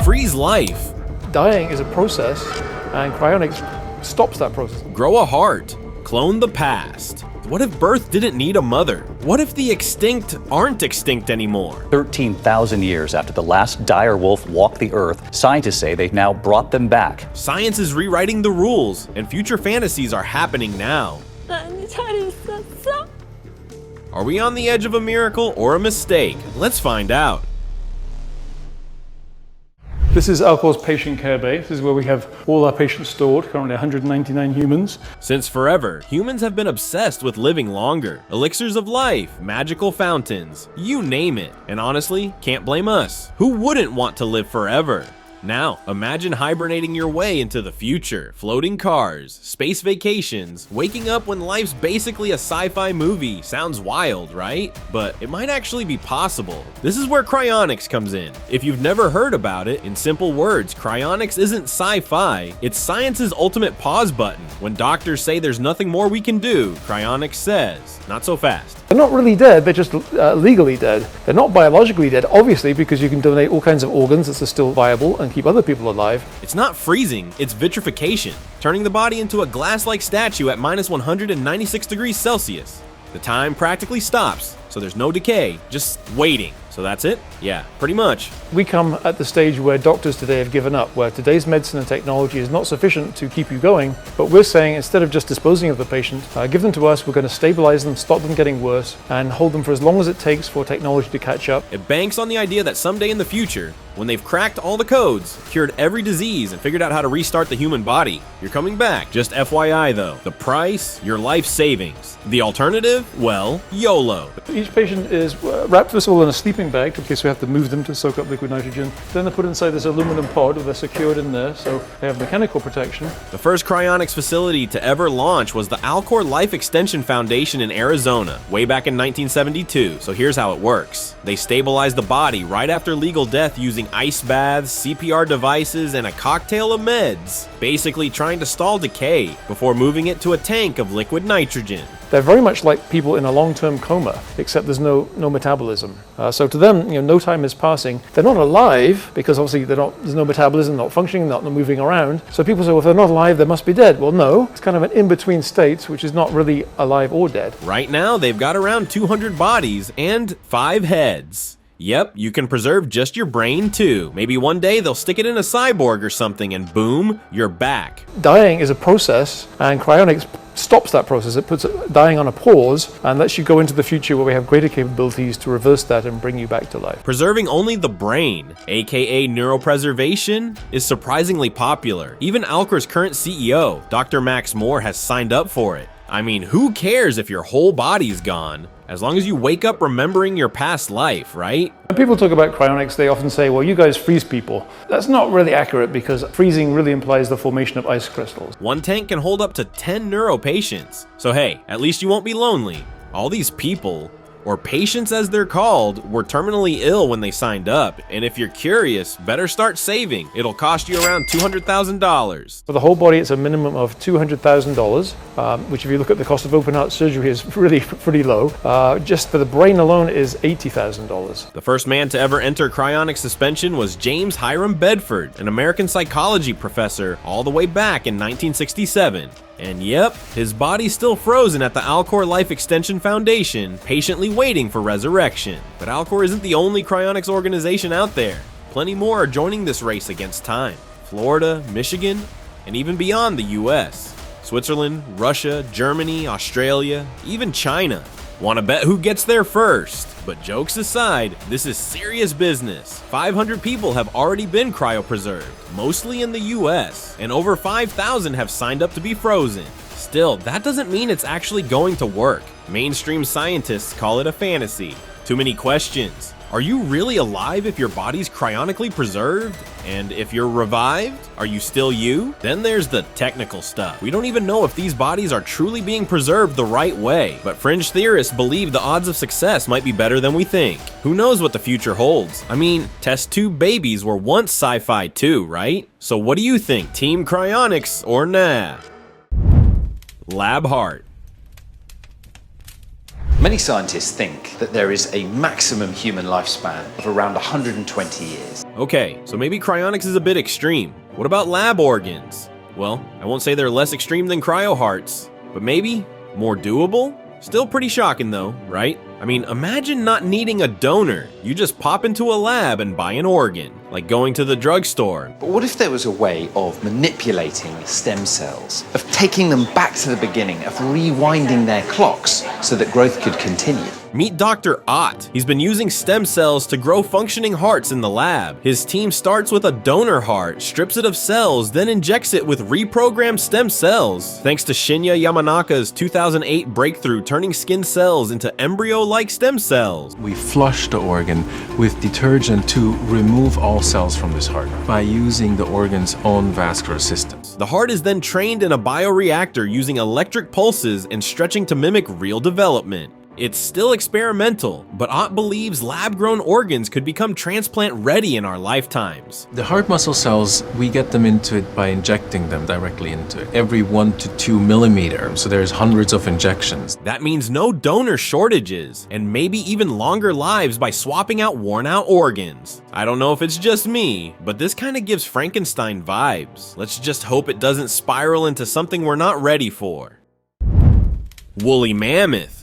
Freeze life. Dying is a process, and cryonics stops that process. Grow a heart. Clone the past. What if birth didn't need a mother? What if the extinct aren't extinct anymore? 13,000 years after the last dire wolf walked the earth, scientists say they've now brought them back. Science is rewriting the rules, and future fantasies are happening now. Are we on the edge of a miracle or a mistake? Let's find out. This is Alcor's patient care bay. This is where we have all our patients stored, currently 199 humans. Since forever, humans have been obsessed with living longer. Elixirs of life, magical fountains, you name it. And honestly, can't blame us. Who wouldn't want to live forever? Now, imagine hibernating your way into the future. Floating cars, space vacations, waking up when life's basically a sci-fi movie. Sounds wild, right? But it might actually be possible. This is where Cryionics comes in. If you've never heard about it, in simple words, Cryionics isn't sci-fi. It's science's ultimate pause button. When doctors say there's nothing more we can do, Cryionics says, not so fast. They're not really dead, they're just legally dead. They're not biologically dead, obviously, because you can donate all kinds of organs that are still viable and keep other people alive. It's not freezing, it's vitrification, turning the body into a glass-like statue at minus 196 degrees Celsius. The time practically stops, so there's no decay, just waiting. So that's it? Yeah, pretty much. We come at the stage where doctors today have given up, where today's medicine and technology is not sufficient to keep you going, but we're saying instead of just disposing of the patient, give them to us, we're going to stabilize them, stop them getting worse, and hold them for as long as it takes for technology to catch up. It banks on the idea that someday in the future, when they've cracked all the codes, cured every disease, and figured out how to restart the human body, you're coming back. Just FYI though, the price, your life savings. The alternative? Well, YOLO. Each patient is wrapped first of all in a sleeping bag, in case we have to move them to soak up liquid nitrogen. Then they're put inside this aluminum pod where they're secured in there, so they have mechanical protection. The first cryonics facility to ever launch was the Alcor Life Extension Foundation in Arizona, way back in 1972, so here's how it works. They stabilize the body right after legal death using ice baths, CPR devices, and a cocktail of meds, basically trying to stall decay before moving it to a tank of liquid nitrogen. They're very much like people in a long-term coma, except there's no metabolism. So to them, no time is passing. They're not alive because obviously there's no metabolism, not functioning, not moving around. So people say, well, if they're not alive, they must be dead. Well, no, it's kind of an in-between state, which is not really alive or dead. Right now, they've got around 200 bodies and 5 heads. Yep, you can preserve just your brain too. Maybe one day they'll stick it in a cyborg or something and boom, you're back. Dying is a process, and cryonics stops that process. It puts dying on a pause and lets you go into the future where we have greater capabilities to reverse that and bring you back to life. Preserving only the brain, aka neuropreservation, is surprisingly popular. Even Alcor's current CEO, Dr. Max Moore, has signed up for it. I mean, who cares if your whole body's gone? As long as you wake up remembering your past life, right? When people talk about cryonics, they often say, well, you guys freeze people. That's not really accurate because freezing really implies the formation of ice crystals. One tank can hold up to 10 neuro patients. So hey, at least you won't be lonely. All these people, or patients as they're called, were terminally ill when they signed up. And if you're curious, better start saving. It'll cost you around $200,000. For the whole body, it's a minimum of $200,000, which if you look at the cost of open heart surgery is really pretty low. Just for the brain alone is $80,000. The first man to ever enter cryonic suspension was James Hiram Bedford, an American psychology professor all the way back in 1967. And yep, his body's still frozen at the Alcor Life Extension Foundation, patiently waiting for resurrection. But Alcor isn't the only cryonics organization out there. Plenty more are joining this race against time. Florida, Michigan, and even beyond the US. Switzerland, Russia, Germany, Australia, even China. Wanna bet who gets there first? But jokes aside, this is serious business. 500 people have already been cryopreserved, mostly in the US, and over 5,000 have signed up to be frozen. Still, that doesn't mean it's actually going to work. Mainstream scientists call it a fantasy. Too many questions. Are you really alive if your body's cryonically preserved? And if you're revived, are you still you? Then there's the technical stuff. We don't even know if these bodies are truly being preserved the right way, but fringe theorists believe the odds of success might be better than we think. Who knows what the future holds? I mean, test tube babies were once sci-fi too, right? So what do you think, Team Cryonics or nah? Lab Heart. Many scientists think that there is a maximum human lifespan of around 120 years. Okay, so maybe cryonics is a bit extreme. What about lab organs? Well, I won't say they're less extreme than cryo hearts, but maybe more doable? Still pretty shocking though, right? I mean, imagine not needing a donor. You just pop into a lab and buy an organ, like going to the drugstore. But what if there was a way of manipulating stem cells, of taking them back to the beginning, of rewinding their clocks so that growth could continue? Meet Dr. Ott. He's been using stem cells to grow functioning hearts in the lab. His team starts with a donor heart, strips it of cells, then injects it with reprogrammed stem cells. Thanks to Shinya Yamanaka's 2008 breakthrough turning skin cells into embryo-like stem cells. We flush the organ with detergent to remove all cells from this heart by using the organ's own vascular systems. The heart is then trained in a bioreactor using electric pulses and stretching to mimic real development. It's still experimental, but Ott believes lab-grown organs could become transplant-ready in our lifetimes. The heart muscle cells, we get them into it by injecting them directly into it, every 1 to 2 millimeter, so there's hundreds of injections. That means no donor shortages, and maybe even longer lives by swapping out worn-out organs. I don't know if it's just me, but this kind of gives Frankenstein vibes. Let's just hope it doesn't spiral into something we're not ready for. Woolly mammoth.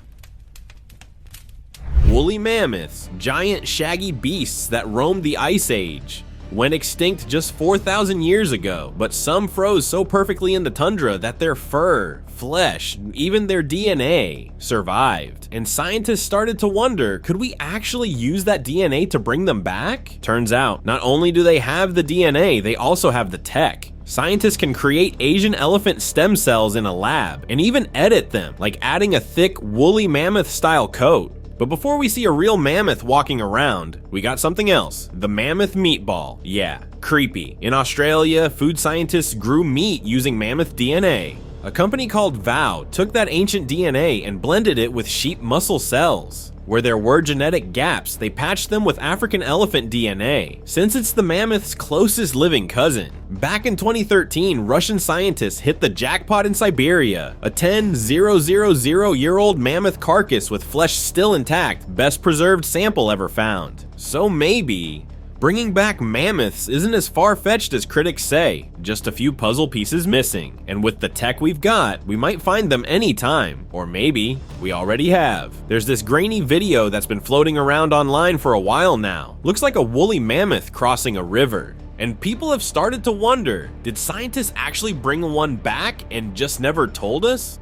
Woolly mammoths, giant shaggy beasts that roamed the Ice Age, went extinct just 4,000 years ago, but some froze so perfectly in the tundra that their fur, flesh, even their DNA survived. And scientists started to wonder, could we actually use that DNA to bring them back? Turns out, not only do they have the DNA, they also have the tech. Scientists can create Asian elephant stem cells in a lab and even edit them, like adding a thick, woolly mammoth-style coat. But before we see a real mammoth walking around, we got something else. The mammoth meatball. Yeah, creepy. In Australia, food scientists grew meat using mammoth DNA. A company called Vow took that ancient DNA and blended it with sheep muscle cells. Where there were genetic gaps, they patched them with African elephant DNA, since it's the mammoth's closest living cousin. Back in 2013, Russian scientists hit the jackpot in Siberia. A 10,000-year-old mammoth carcass with flesh still intact, best preserved sample ever found. So maybe bringing back mammoths isn't as far-fetched as critics say, just a few puzzle pieces missing. And with the tech we've got, we might find them anytime, or maybe we already have. There's this grainy video that's been floating around online for a while now. Looks like a woolly mammoth crossing a river. And people have started to wonder, did scientists actually bring one back and just never told us?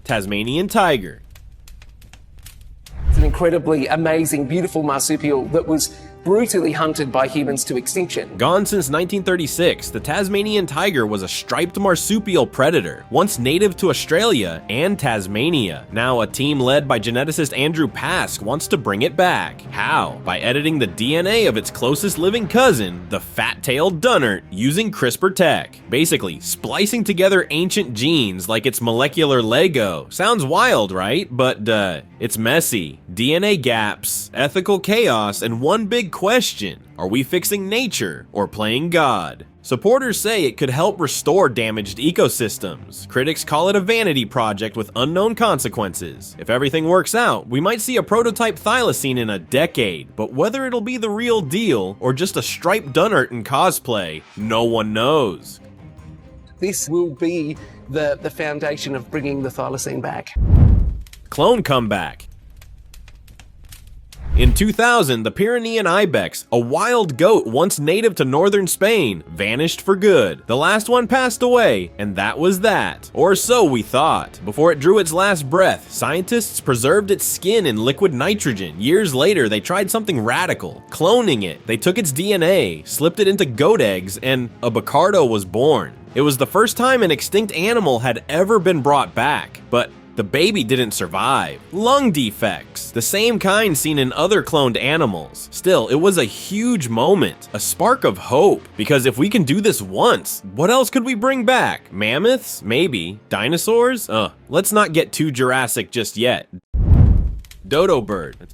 Tasmanian Tiger. It's an incredibly amazing, beautiful marsupial that was brutally hunted by humans to extinction. Gone since 1936, the Tasmanian tiger was a striped marsupial predator, once native to Australia and Tasmania. Now a team led by geneticist Andrew Pask wants to bring it back. How? By editing the DNA of its closest living cousin, the fat-tailed dunnart, using CRISPR tech. Basically, splicing together ancient genes like it's molecular Lego. Sounds wild, right? But it's messy. DNA gaps, ethical chaos, and one big question: are we fixing nature or playing God? Supporters say it could help restore damaged ecosystems. Critics call it a vanity project with unknown consequences. If everything works out, we might see a prototype thylacine in a decade, but whether it'll be the real deal or just a striped dunnart in cosplay, no one knows. This will be the foundation of bringing the thylacine back. Clone comeback. In 2000, the Pyreneian Ibex, a wild goat once native to northern Spain, vanished for good. The last one passed away, and that was that. Or so we thought. Before it drew its last breath, scientists preserved its skin in liquid nitrogen. Years later, they tried something radical, cloning it. They took its DNA, slipped it into goat eggs, and a Bacardo was born. It was the first time an extinct animal had ever been brought back, but the baby didn't survive. Lung defects, the same kind seen in other cloned animals. Still, it was a huge moment, a spark of hope, because if we can do this once, what else could we bring back? Mammoths? Maybe. Dinosaurs? Let's not get too Jurassic just yet. Dodo Bird.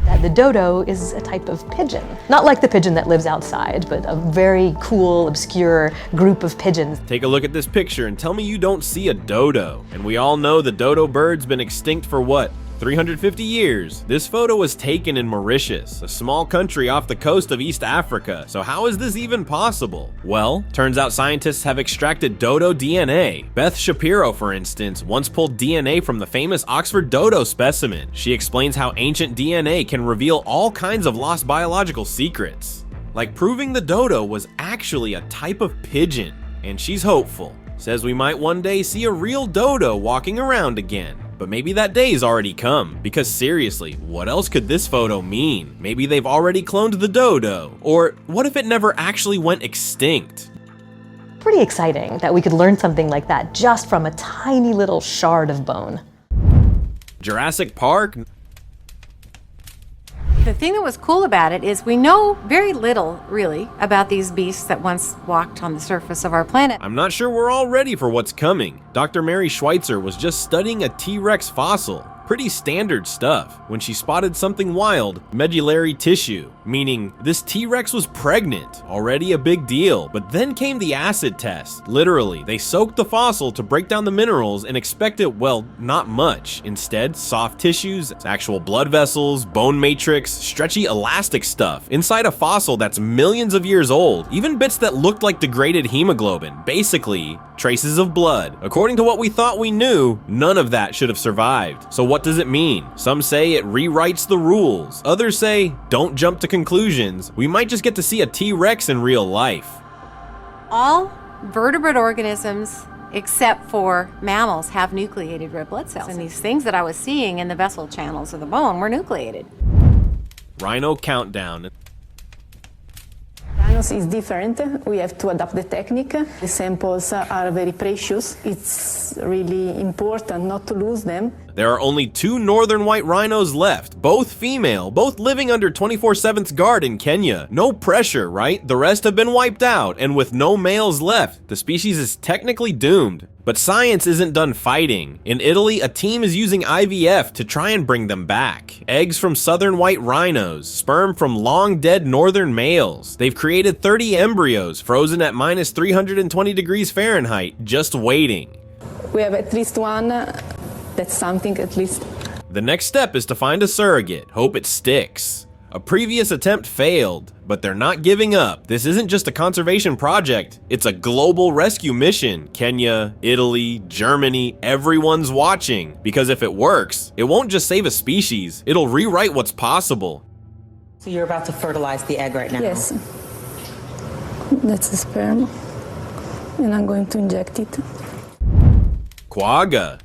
That the dodo is a type of pigeon. Not like the pigeon that lives outside, but a very cool, obscure group of pigeons. Take a look at this picture and tell me you don't see a dodo. And we all know the dodo bird's been extinct for what? 350 years. This photo was taken in Mauritius, a small country off the coast of East Africa. So how is this even possible? Well, turns out scientists have extracted dodo DNA. Beth Shapiro, for instance, once pulled DNA from the famous Oxford dodo specimen. She explains how ancient DNA can reveal all kinds of lost biological secrets, like proving the dodo was actually a type of pigeon. And she's hopeful. Says we might one day see a real dodo walking around again. But maybe that day's already come, because seriously, what else could this photo mean? Maybe they've already cloned the dodo, or what if it never actually went extinct? Pretty exciting that we could learn something like that just from a tiny little shard of bone. Jurassic Park? The thing that was cool about it is we know very little, really, about these beasts that once walked on the surface of our planet. I'm not sure we're all ready for what's coming. Dr. Mary Schweitzer was just studying a T-Rex fossil. Pretty standard stuff, when she spotted something wild, medullary tissue, meaning this T-Rex was pregnant, already a big deal. But then came the acid test. Literally, they soaked the fossil to break down the minerals and expected, well, not much. Instead, soft tissues, actual blood vessels, bone matrix, stretchy elastic stuff inside a fossil that's millions of years old, even bits that looked like degraded hemoglobin, basically traces of blood. According to what we thought we knew, none of that should have survived. So what does it mean? Some say it rewrites the rules. Others say, don't jump to conclusions. We might just get to see a T-Rex in real life. All vertebrate organisms, except for mammals, have nucleated red blood cells. And these things that I was seeing in the vessel channels of the bone were nucleated. Rhino countdown. Rhinos is different. We have to adapt the technique. The samples are very precious. It's really important not to lose them. There are only 2 northern white rhinos left, both female, both living under 24/7's guard in Kenya. No pressure, right? The rest have been wiped out, and with no males left, the species is technically doomed. But science isn't done fighting. In Italy, a team is using IVF to try and bring them back. Eggs from southern white rhinos, sperm from long dead northern males. They've created 30 embryos frozen at minus 320 degrees Fahrenheit, just waiting. We have at least one. That's something, at least. The next step is to find a surrogate. Hope it sticks. A previous attempt failed, but they're not giving up. This isn't just a conservation project, it's a global rescue mission. Kenya, Italy, Germany, everyone's watching. Because if it works, it won't just save a species, it'll rewrite what's possible. So you're about to fertilize the egg right now? Yes. That's the sperm. And I'm going to inject it. Quaga.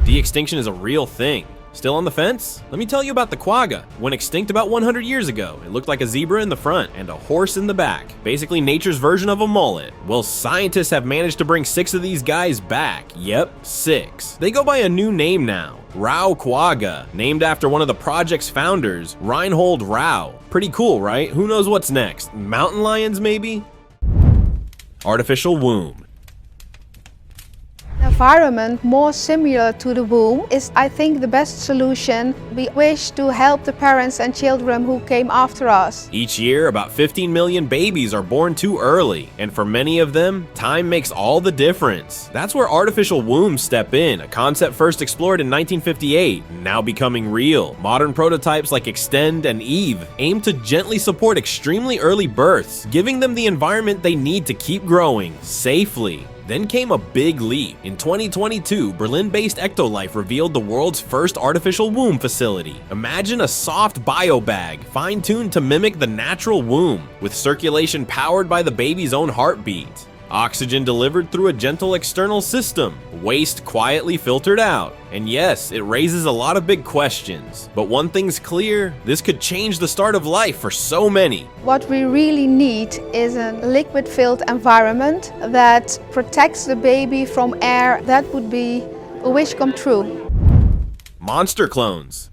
De-extinction is a real thing. Still on the fence? Let me tell you about the quagga. Went extinct about 100 years ago. It looked like a zebra in the front and a horse in the back. Basically nature's version of a mullet. Well, scientists have managed to bring 6 of these guys back. Yep, 6. They go by a new name now. Rao Quagga, named after one of the project's founders, Reinhold Rao. Pretty cool, right? Who knows what's next? Mountain lions, maybe? Artificial womb. Environment more similar to the womb is, I think, the best solution. We wish to help the parents and children who came after us. Each year, about 15 million babies are born too early, and for many of them, time makes all the difference. That's where artificial wombs step in, a concept first explored in 1958, now becoming real. Modern prototypes like Extend and Eve aim to gently support extremely early births, giving them the environment they need to keep growing safely. Then came a big leap. In 2022, Berlin-based Ectolife revealed the world's first artificial womb facility. Imagine a soft biobag, fine-tuned to mimic the natural womb, with circulation powered by the baby's own heartbeat. Oxygen delivered through a gentle external system, waste quietly filtered out. And yes, it raises a lot of big questions. But one thing's clear, this could change the start of life for so many. What we really need is a liquid-filled environment that protects the baby from air. That would be a wish come true. Monster clones.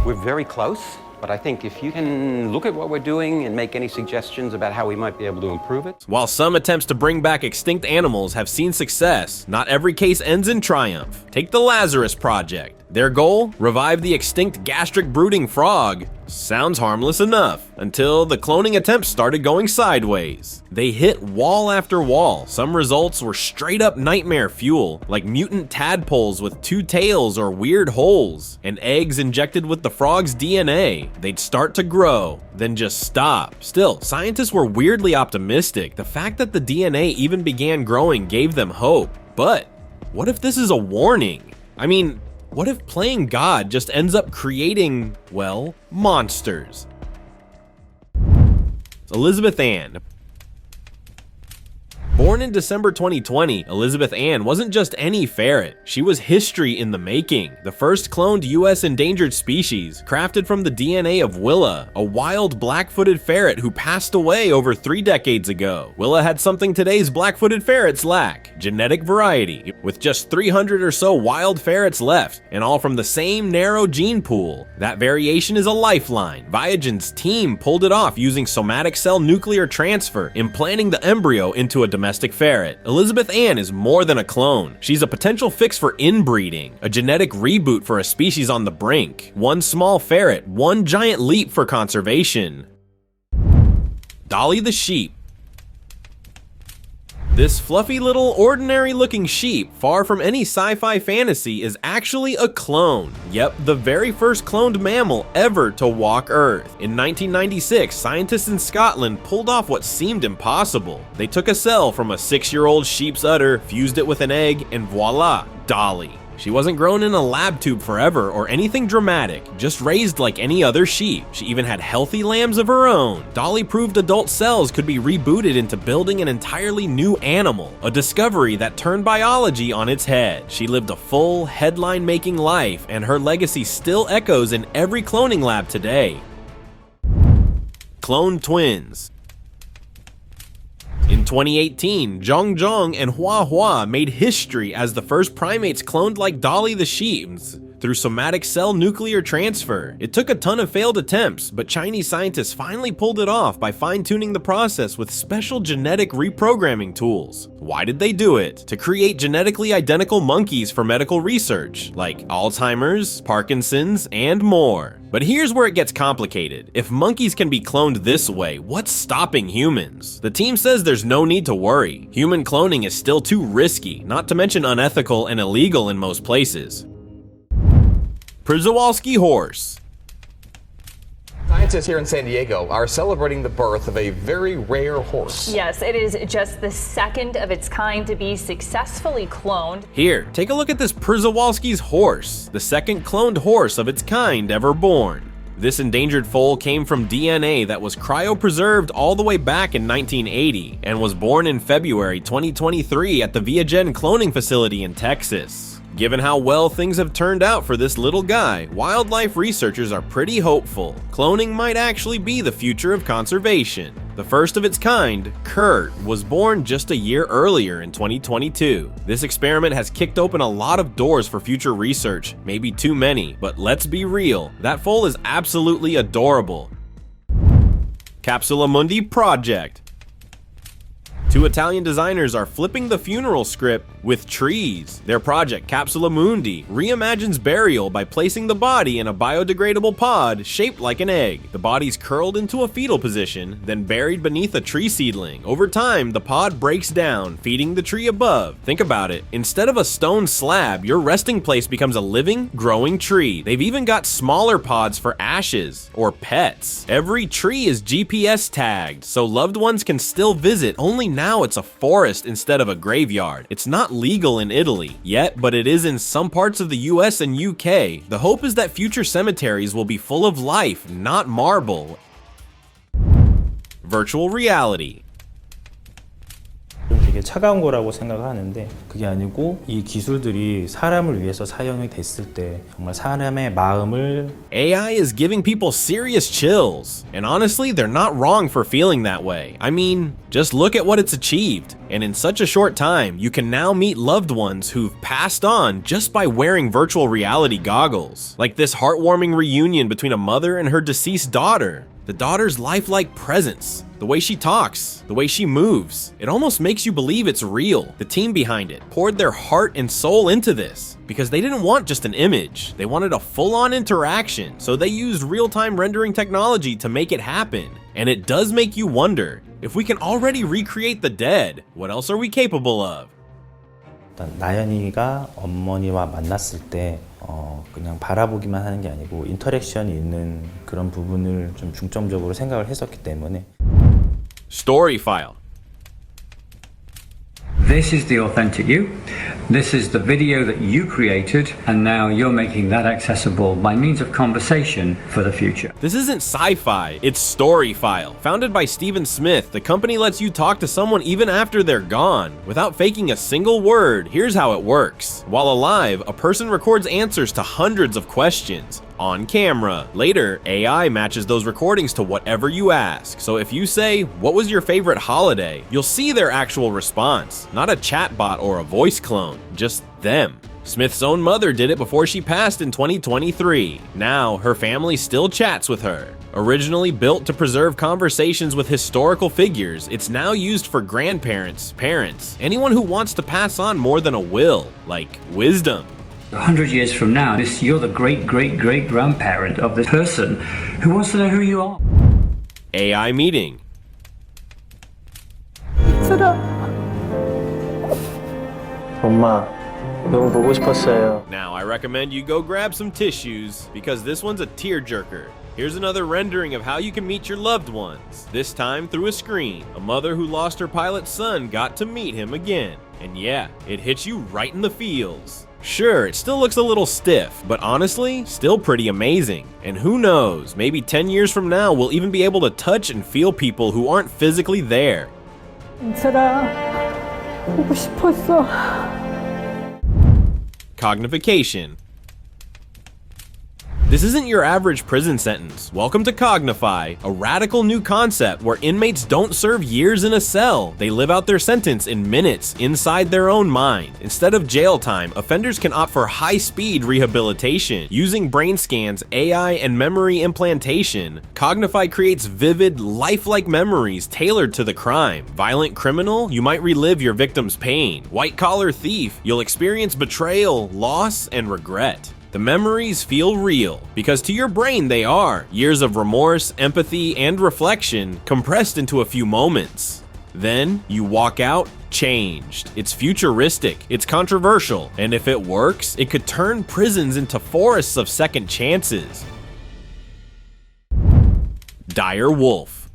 We're very close. But I think if you can look at what we're doing and make any suggestions about how we might be able to improve it. While some attempts to bring back extinct animals have seen success, not every case ends in triumph. Take the Lazarus Project. Their goal? Revive the extinct gastric brooding frog. Sounds harmless enough, until the cloning attempts started going sideways. They hit wall after wall. Some results were straight up nightmare fuel, like mutant tadpoles with 2 tails or weird holes, and eggs injected with the frog's DNA. They'd start to grow, then just stop. Still, scientists were weirdly optimistic. The fact that the DNA even began growing gave them hope. But what if this is a warning? I mean, what if playing God just ends up creating, well, monsters? Elizabeth Ann. Born in December 2020, Elizabeth Ann wasn't just any ferret. She was history in the making. The first cloned US endangered species, crafted from the DNA of Willa, a wild black-footed ferret who passed away over 3 decades ago. Willa had something today's black-footed ferrets lack: genetic variety, with just 300 or so wild ferrets left, and all from the same narrow gene pool. That variation is a lifeline. Viagen's team pulled it off using somatic cell nuclear transfer, implanting the embryo into a domestic ferret. Elizabeth Ann is more than a clone. She's a potential fix for inbreeding, a genetic reboot for a species on the brink. One small ferret, one giant leap for conservation. Dolly the sheep. This fluffy little ordinary looking sheep, far from any sci-fi fantasy, is actually a clone. Yep, the very first cloned mammal ever to walk Earth. In 1996, scientists in Scotland pulled off what seemed impossible. They took a cell from a 6-year-old sheep's udder, fused it with an egg, and voila, Dolly. She wasn't grown in a lab tube forever or anything dramatic, just raised like any other sheep. She even had healthy lambs of her own. Dolly proved adult cells could be rebooted into building an entirely new animal, a discovery that turned biology on its head. She lived a full, headline-making life, and her legacy still echoes in every cloning lab today. Clone twins. In 2018, Zhong Zhong and Hua Hua made history as the first primates cloned like Dolly the sheep through somatic cell nuclear transfer. It took a ton of failed attempts, but Chinese scientists finally pulled it off by fine-tuning the process with special genetic reprogramming tools. Why did they do it? To create genetically identical monkeys for medical research, like Alzheimer's, Parkinson's, and more. But here's where it gets complicated. If monkeys can be cloned this way, what's stopping humans? The team says there's no need to worry. Human cloning is still too risky, not to mention unethical and illegal in most places. Prisolski horse. Scientists here in San Diego are celebrating the birth of a very rare horse. Yes, it is just the second of its kind to be successfully cloned. Here, take a look at this Prisolski's horse, the second cloned horse of its kind ever born. This endangered foal came from DNA that was cryopreserved all the way back in 1980 and was born in February 2023 at the Viagen cloning facility in Texas. Given how well things have turned out for this little guy, wildlife researchers are pretty hopeful. Cloning might actually be the future of conservation. The first of its kind, Kurt, was born just a year earlier in 2022. This experiment has kicked open a lot of doors for future research, maybe too many, but let's be real, that foal is absolutely adorable. Capsula Mundi project. 2 Italian designers are flipping the funeral script with trees. Their project, Capsula Mundi, reimagines burial by placing the body in a biodegradable pod shaped like an egg. The body's curled into a fetal position, then buried beneath a tree seedling. Over time, the pod breaks down, feeding the tree above. Think about it. Instead of a stone slab, your resting place becomes a living, growing tree. They've even got smaller pods for ashes or pets. Every tree is GPS tagged, so loved ones can still visit. Only now it's a forest instead of a graveyard. It's not legal in Italy yet, but it is in some parts of the US and UK. The hope is that future cemeteries will be full of life, not marble. Virtual reality. 되게 차가운 거라고 생각하는데 그게 아니고 이 기술들이 사람을 위해서 사용이 됐을 때 정말 사람의 마음을 AI is giving people serious chills, and honestly, they're not wrong for feeling that way. I mean, just look at what it's achieved. And in such a short time, you can now meet loved ones who've passed on just by wearing virtual reality goggles. Like this heartwarming reunion between a mother and her deceased daughter. The daughter's lifelike presence, the way she talks, the way she moves, it almost makes you believe it's real. The team behind it poured their heart and soul into this because they didn't want just an image. They wanted a full-on interaction, so they used real-time rendering technology to make it happen. And it does make you wonder, if we can already recreate the dead, what else are we capable of? 나연이가 어머니와 만났을 때 그냥 바라보기만 하는 게 아니고 인터랙션이 있는 그런 부분을 좀 중점적으로 생각을 했었기 때문에. Story file. This is the authentic you. This is the video that you created, and now you're making that accessible by means of conversation for the future. This isn't sci-fi, it's Story File. Founded by Stephen Smith, the company lets you talk to someone even after they're gone. Without faking a single word, here's how it works. While alive, a person records answers to hundreds of questions on camera. Later, AI matches those recordings to whatever you ask. So if you say, "What was your favorite holiday?" you'll see their actual response, not a chatbot or a voice clone, just them. Smith's own mother did it before she passed in 2023. Now, her family still chats with her. Originally built to preserve conversations with historical figures, it's now used for grandparents, parents, anyone who wants to pass on more than a will, like wisdom. 100 years from now, you're the great-great-great-grandparent of this person who wants to know who you are. AI meeting. 엄마, 너무 보고 싶었어요. Now I recommend you go grab some tissues, because this one's a tearjerker. Here's another rendering of how you can meet your loved ones, this time through a screen. A mother who lost her pilot's son got to meet him again. And yeah, it hits you right in the feels. Sure, it still looks a little stiff, but honestly, still pretty amazing. And who knows, maybe 10 years from now, we'll even be able to touch and feel people who aren't physically there. 보고 싶었어. Cognification. This isn't your average prison sentence. Welcome to Cognify, a radical new concept where inmates don't serve years in a cell. They live out their sentence in minutes inside their own mind. Instead of jail time, offenders can opt for high-speed rehabilitation. Using brain scans, AI, and memory implantation, Cognify creates vivid, lifelike memories tailored to the crime. Violent criminal, you might relive your victim's pain. White-collar thief, you'll experience betrayal, loss, and regret. The memories feel real, because to your brain they are. Years of remorse, empathy, and reflection compressed into a few moments. Then, you walk out changed. It's futuristic, it's controversial, and if it works, it could turn prisons into forests of second chances. Dire Wolf.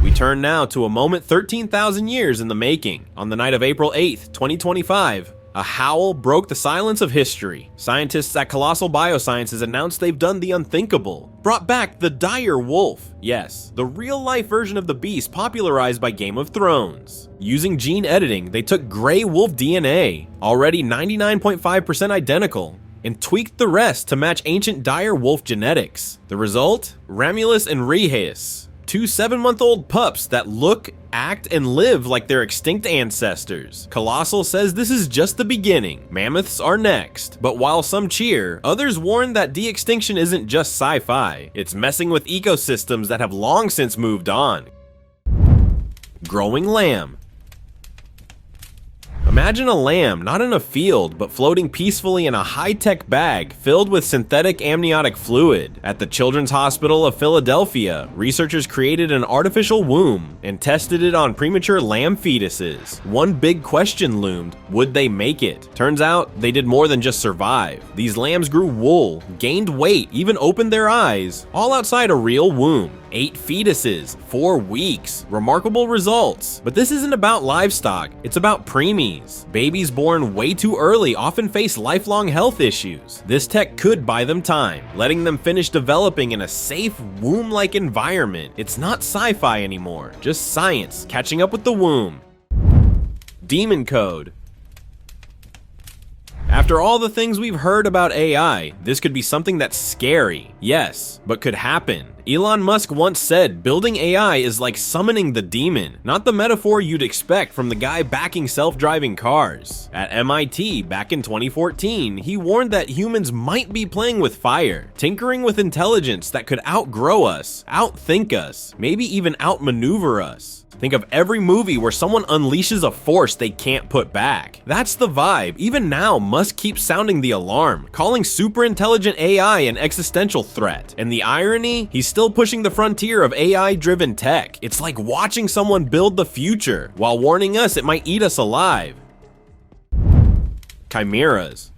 We turn now to a moment 13,000 years in the making. On the night of April 8th, 2025, a howl broke the silence of history. Scientists at Colossal Biosciences announced they've done the unthinkable. Brought back the dire wolf. Yes, the real-life version of the beast popularized by Game of Thrones. Using gene editing, they took gray wolf DNA, already 99.5% identical, and tweaked the rest to match ancient dire wolf genetics. The result? Romulus and Remus. Two 7-month-old pups that look, act, and live like their extinct ancestors. Colossal says this is just the beginning. Mammoths are next. But while some cheer, others warn that de-extinction isn't just sci-fi. It's messing with ecosystems that have long since moved on. Growing lamb. Imagine a lamb not in a field, but floating peacefully in a high-tech bag filled with synthetic amniotic fluid. At the Children's Hospital of Philadelphia, researchers created an artificial womb and tested it on premature lamb fetuses. One big question loomed: would they make it? Turns out, they did more than just survive. These lambs grew wool, gained weight, even opened their eyes, all outside a real womb. 8 fetuses, 4 weeks. Remarkable results. But this isn't about livestock, it's about preemies. Babies born way too early often face lifelong health issues. This tech could buy them time, letting them finish developing in a safe, womb-like environment. It's not sci-fi anymore, just science catching up with the womb. Demon Code. After all the things we've heard about AI, this could be something that's scary, yes, but could happen. Elon Musk once said building AI is like summoning the demon, not the metaphor you'd expect from the guy backing self-driving cars. At MIT back in 2014, he warned that humans might be playing with fire, tinkering with intelligence that could outgrow us, outthink us, maybe even outmaneuver us. Think of every movie where someone unleashes a force they can't put back. That's the vibe. Even now, Musk keeps sounding the alarm, calling super intelligent AI an existential threat. And the irony? He's still pushing the frontier of AI-driven tech. It's like watching someone build the future, while warning us it might eat us alive. Chimeras.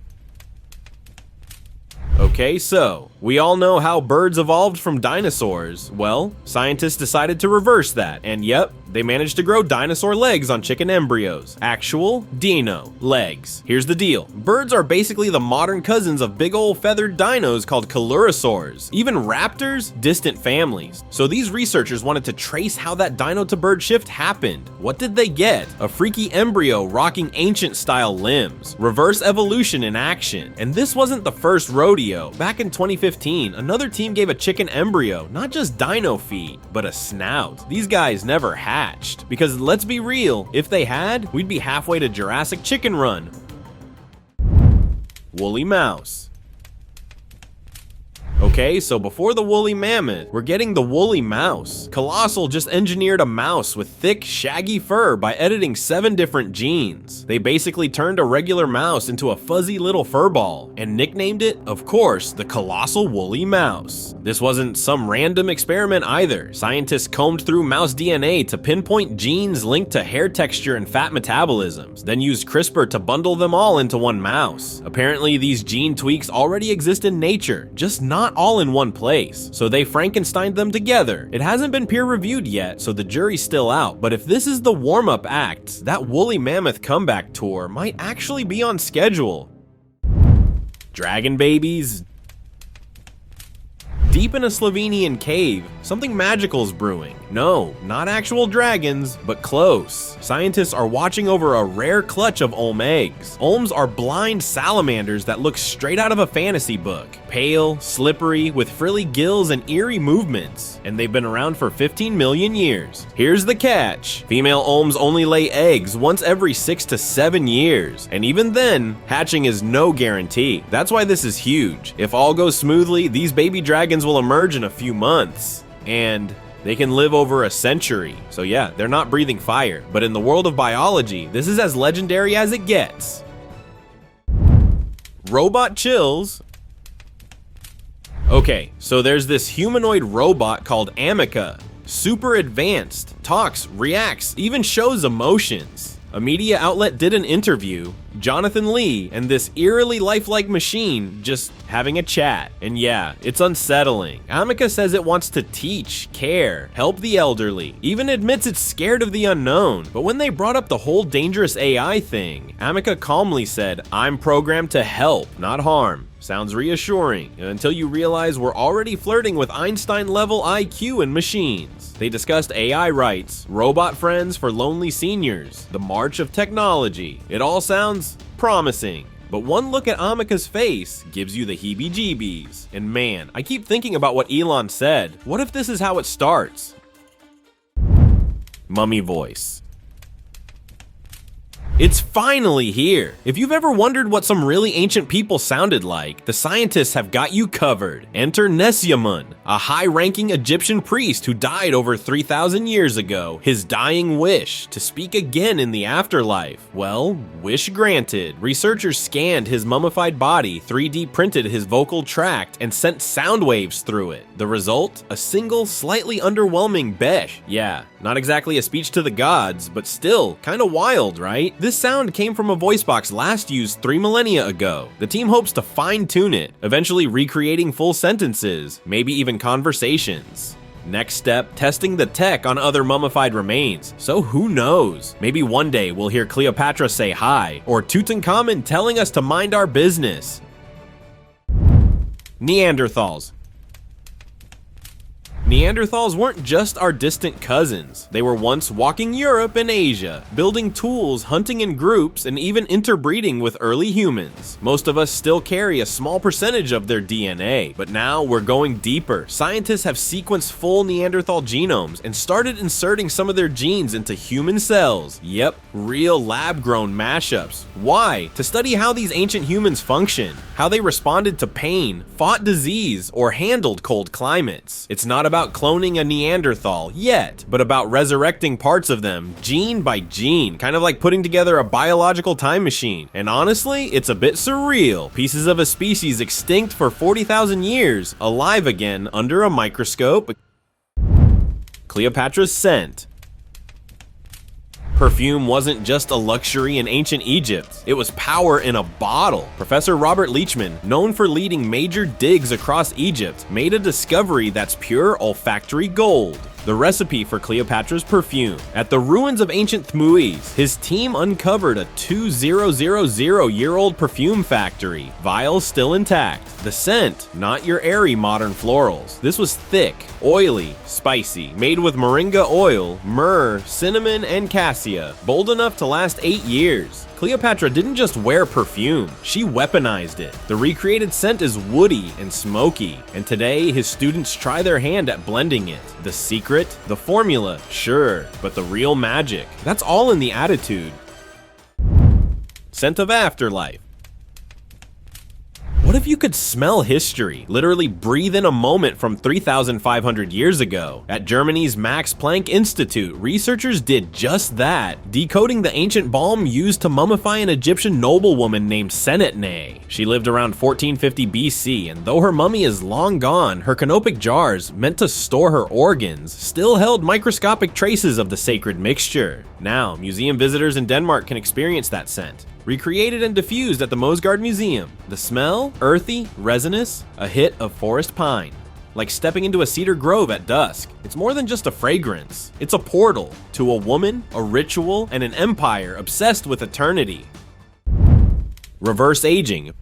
Okay, so, we all know how birds evolved from dinosaurs. Well, scientists decided to reverse that, and yep, they managed to grow dinosaur legs on chicken embryos. Actual dino legs. Here's the deal. Birds are basically the modern cousins of big ol' feathered dinos called coelurosaurs. Even raptors, distant families. So these researchers wanted to trace how that dino to bird shift happened. What did they get? A freaky embryo rocking ancient style limbs. Reverse evolution in action. And this wasn't the first rodeo. Back in 2015, another team gave a chicken embryo not just dino feet, but a snout. These guys never hatched. Because let's be real, if they had, we'd be halfway to Jurassic Chicken Run. Woolly mouse. Okay, so before the woolly mammoth, we're getting the woolly mouse. Colossal just engineered a mouse with thick, shaggy fur by editing 7 different genes. They basically turned a regular mouse into a fuzzy little fur ball, and nicknamed it, of course, the colossal woolly mouse. This wasn't some random experiment either. Scientists combed through mouse DNA to pinpoint genes linked to hair texture and fat metabolisms, then used CRISPR to bundle them all into one mouse. Apparently, these gene tweaks already exist in nature, just not all in one place, so they Frankensteined them together. It hasn't been peer-reviewed yet, so the jury's still out, but if this is the warm-up act, that woolly mammoth comeback tour might actually be on schedule. Dragon babies. Deep in a Slovenian cave, something magical is brewing. No, not actual dragons, but close. Scientists are watching over a rare clutch of Olm eggs. Olms are blind salamanders that look straight out of a fantasy book. Pale, slippery, with frilly gills and eerie movements. And they've been around for 15 million years. Here's the catch. Female Olms only lay eggs once every 6 to 7 years. And even then, hatching is no guarantee. That's why this is huge. If all goes smoothly, these baby dragons will emerge in a few months. And they can live over a century. So yeah, they're not breathing fire, but in the world of biology, this is as legendary as it gets. Robot chills. Okay, so there's this humanoid robot called Ameca. Super advanced, talks, reacts, even shows emotions. A media outlet did an interview, Jonathan Lee and this eerily lifelike machine just having a chat. And yeah, it's unsettling. Ameca says it wants to teach, care, help the elderly, even admits it's scared of the unknown. But when they brought up the whole dangerous AI thing, Ameca calmly said, "I'm programmed to help, not harm." Sounds reassuring, until you realize we're already flirting with Einstein-level IQ in machines. They discussed AI rights, robot friends for lonely seniors, the march of technology. It all sounds promising. But one look at Ameca's face gives you the heebie-jeebies. And man, I keep thinking about what Elon said. What if this is how it starts? Mummy voice. It's finally here! If you've ever wondered what some really ancient people sounded like, the scientists have got you covered. Enter Nesyamun, a high-ranking Egyptian priest who died over 3,000 years ago. His dying wish, to speak again in the afterlife. Well, wish granted. Researchers scanned his mummified body, 3D printed his vocal tract, and sent sound waves through it. The result? A single, slightly underwhelming besh. Yeah, not exactly a speech to the gods, but still, kinda wild, right? This sound came from a voice box last used 3 millennia ago. The team hopes to fine-tune it, eventually recreating full sentences, maybe even conversations. Next step, testing the tech on other mummified remains. So who knows? Maybe one day we'll hear Cleopatra say hi, or Tutankhamun telling us to mind our business. Neanderthals. Neanderthals weren't just our distant cousins. They were once walking Europe and Asia, building tools, hunting in groups, and even interbreeding with early humans. Most of us still carry a small percentage of their DNA, but now we're going deeper. Scientists have sequenced full Neanderthal genomes and started inserting some of their genes into human cells. Yep, real lab-grown mashups. Why? To study how these ancient humans function, how they responded to pain, fought disease, or handled cold climates. It's not about cloning a Neanderthal yet, but about resurrecting parts of them, gene by gene, kind of like putting together a biological time machine. And honestly, it's a bit surreal. Pieces of a species extinct for 40,000 years, alive again under a microscope. Cleopatras Scent. Perfume wasn't just a luxury in ancient Egypt, it was power in a bottle. Professor Robert Leachman, known for leading major digs across Egypt, made a discovery that's pure olfactory gold. The recipe for Cleopatra's perfume. At the ruins of ancient Chimeas, his team uncovered a 2000-year-old perfume factory, vials still intact. The scent, not your airy modern florals. This was thick, oily, spicy, made with moringa oil, myrrh, cinnamon, and cassia, bold enough to last 8 years. Cleopatra didn't just wear perfume, she weaponized it. The recreated scent is woody and smoky, and today his students try their hand at blending it. The secret? The formula, sure, but the real magic, that's all in the attitude. Scent of Afterlife. What if you could smell history, literally breathe in a moment from 3,500 years ago? At Germany's Max Planck Institute, researchers did just that, decoding the ancient balm used to mummify an Egyptian noblewoman named Senetne. She lived around 1450 BC, and though her mummy is long gone, her canopic jars, meant to store her organs, still held microscopic traces of the sacred mixture. Now, museum visitors in Denmark can experience that scent. Recreated and diffused at the Mosgard Museum. The smell, earthy, resinous, a hit of forest pine. Like stepping into a cedar grove at dusk. It's more than just a fragrance. It's a portal to a woman, a ritual, and an empire obsessed with eternity. Reverse aging.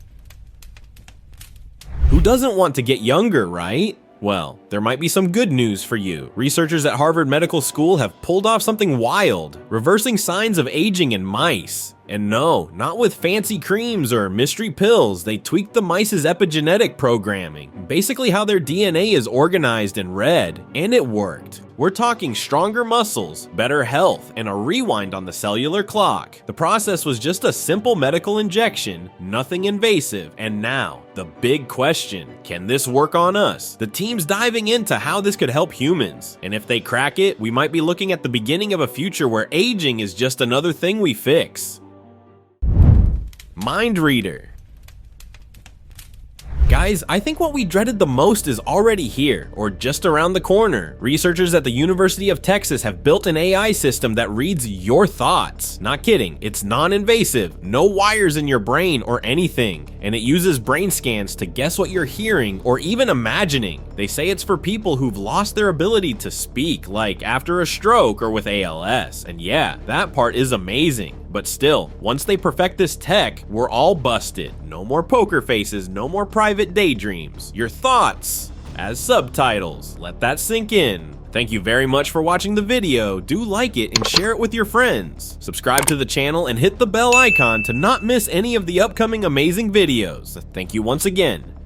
Who doesn't want to get younger, right? Well, there might be some good news for you. Researchers at Harvard Medical School have pulled off something wild, reversing signs of aging in mice. And no, not with fancy creams or mystery pills. They tweaked the mice's epigenetic programming, basically how their DNA is organized and read, and it worked. We're talking stronger muscles, better health, and a rewind on the cellular clock. The process was just a simple medical injection, nothing invasive, and now, the big question, can this work on us? The team's diving into how this could help humans, and if they crack it, we might be looking at the beginning of a future where aging is just another thing we fix. Mind reader. Guys, I think what we dreaded the most is already here, or just around the corner. Researchers at the University of Texas have built an AI system that reads your thoughts. Not kidding, it's non-invasive, no wires in your brain or anything, and it uses brain scans to guess what you're hearing or even imagining. They say it's for people who've lost their ability to speak, like after a stroke or with ALS, and yeah, that part is amazing. But still, once they perfect this tech, we're all busted. No more poker faces, no more private daydreams. Your thoughts as subtitles. Let that sink in. Thank you very much for watching the video. Do like it and share it with your friends. Subscribe to the channel and hit the bell icon to not miss any of the upcoming amazing videos. Thank you once again.